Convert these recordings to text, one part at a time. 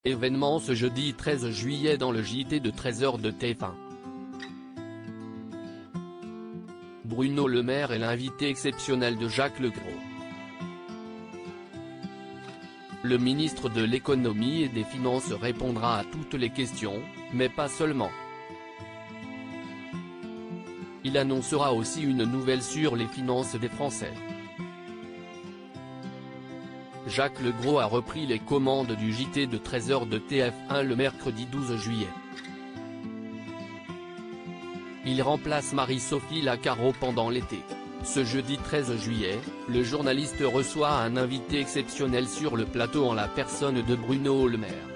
Événement ce jeudi 13 juillet dans le JT de 13h de TF1. Bruno Le Maire est l'invité exceptionnel de Jacques Legros. Le ministre de l'Économie et des Finances répondra à toutes les questions, mais pas seulement. Il annoncera aussi une nouvelle sur les finances des Français. Jacques Legros a repris les commandes du JT de 13h de TF1 le mercredi 12 juillet. Il remplace Marie-Sophie Lacaro pendant l'été. Ce jeudi 13 juillet, le journaliste reçoit un invité exceptionnel sur le plateau en la personne de Bruno Le Maire.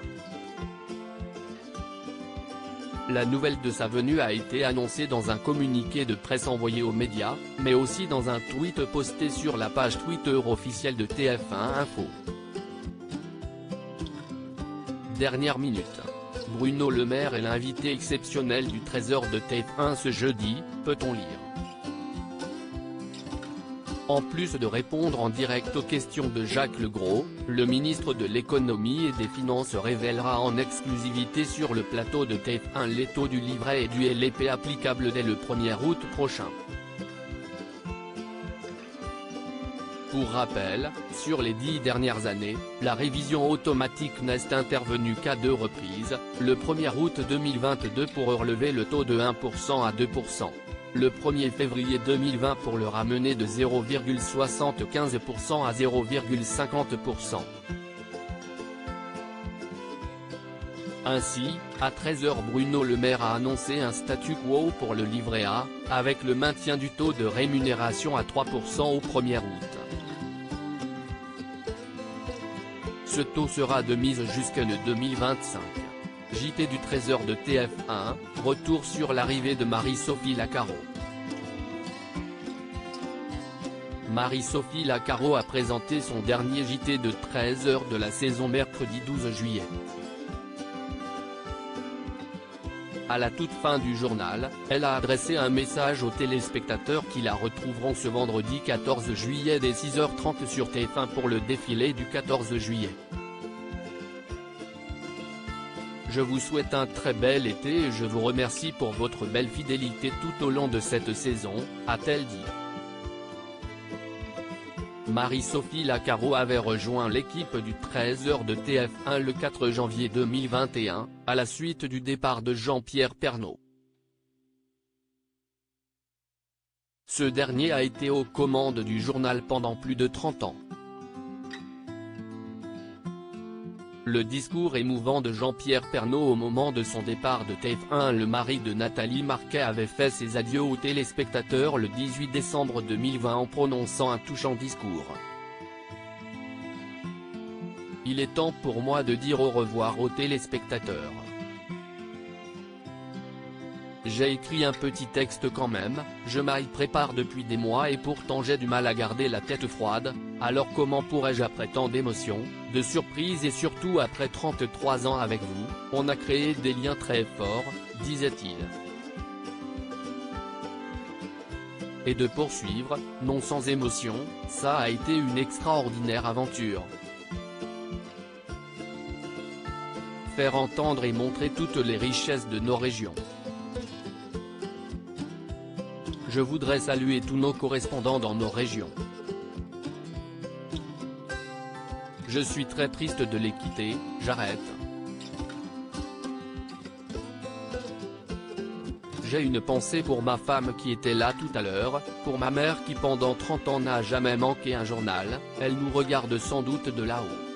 La nouvelle de sa venue a été annoncée dans un communiqué de presse envoyé aux médias, mais aussi dans un tweet posté sur la page Twitter officielle de TF1 Info. Dernière minute. Bruno Le Maire est l'invité exceptionnel du 13h de TF1 ce jeudi, peut-on lire. En plus de répondre en direct aux questions de Jacques Legros, le ministre de l'Économie et des Finances révélera en exclusivité sur le plateau de TF1 les taux du livret et du LPF applicables dès le 1er août prochain. Pour rappel, sur les 10 dernières années, la révision automatique n'est intervenue qu'à 2 reprises, le 1er août 2022 pour relever le taux de 1% à 2%. Le 1er février 2020 pour le ramener de 0,75% à 0,50%. Ainsi, à 13h Bruno Le Maire a annoncé un statu quo pour le livret A, avec le maintien du taux de rémunération à 3% au 1er août. Ce taux sera de mise jusqu'en 2025. JT du 13h de TF1, retour sur l'arrivée de Marie-Sophie Lacaro. Marie-Sophie Lacaro a présenté son dernier JT de 13h de la saison mercredi 12 juillet. À la toute fin du journal, elle a adressé un message aux téléspectateurs qui la retrouveront ce vendredi 14 juillet dès 6h30 sur TF1 pour le défilé du 14 juillet. Je vous souhaite un très bel été et je vous remercie pour votre belle fidélité tout au long de cette saison, a-t-elle dit. Marie-Sophie Lacaro avait rejoint l'équipe du 13h de TF1 le 4 janvier 2021, à la suite du départ de Jean-Pierre Pernaut. Ce dernier a été aux commandes du journal pendant plus de 30 ans. Le discours émouvant de Jean-Pierre Pernaut au moment de son départ de TF1, le mari de Nathalie Marquet avait fait ses adieux aux téléspectateurs le 18 décembre 2020 en prononçant un touchant discours. Il est temps pour moi de dire au revoir aux téléspectateurs. J'ai écrit un petit texte quand même, je m'y prépare depuis des mois et pourtant j'ai du mal à garder la tête froide, alors comment pourrais-je après tant d'émotions, de surprises et surtout après 33 ans avec vous, on a créé des liens très forts, disait-il. Et de poursuivre, non sans émotion, ça a été une extraordinaire aventure. Faire entendre et montrer toutes les richesses de nos régions. Je voudrais saluer tous nos correspondants dans nos régions. Je suis très triste de les quitter, j'arrête. J'ai une pensée pour ma femme qui était là tout à l'heure, pour ma mère qui pendant 30 ans n'a jamais manqué un journal, elle nous regarde sans doute de là-haut.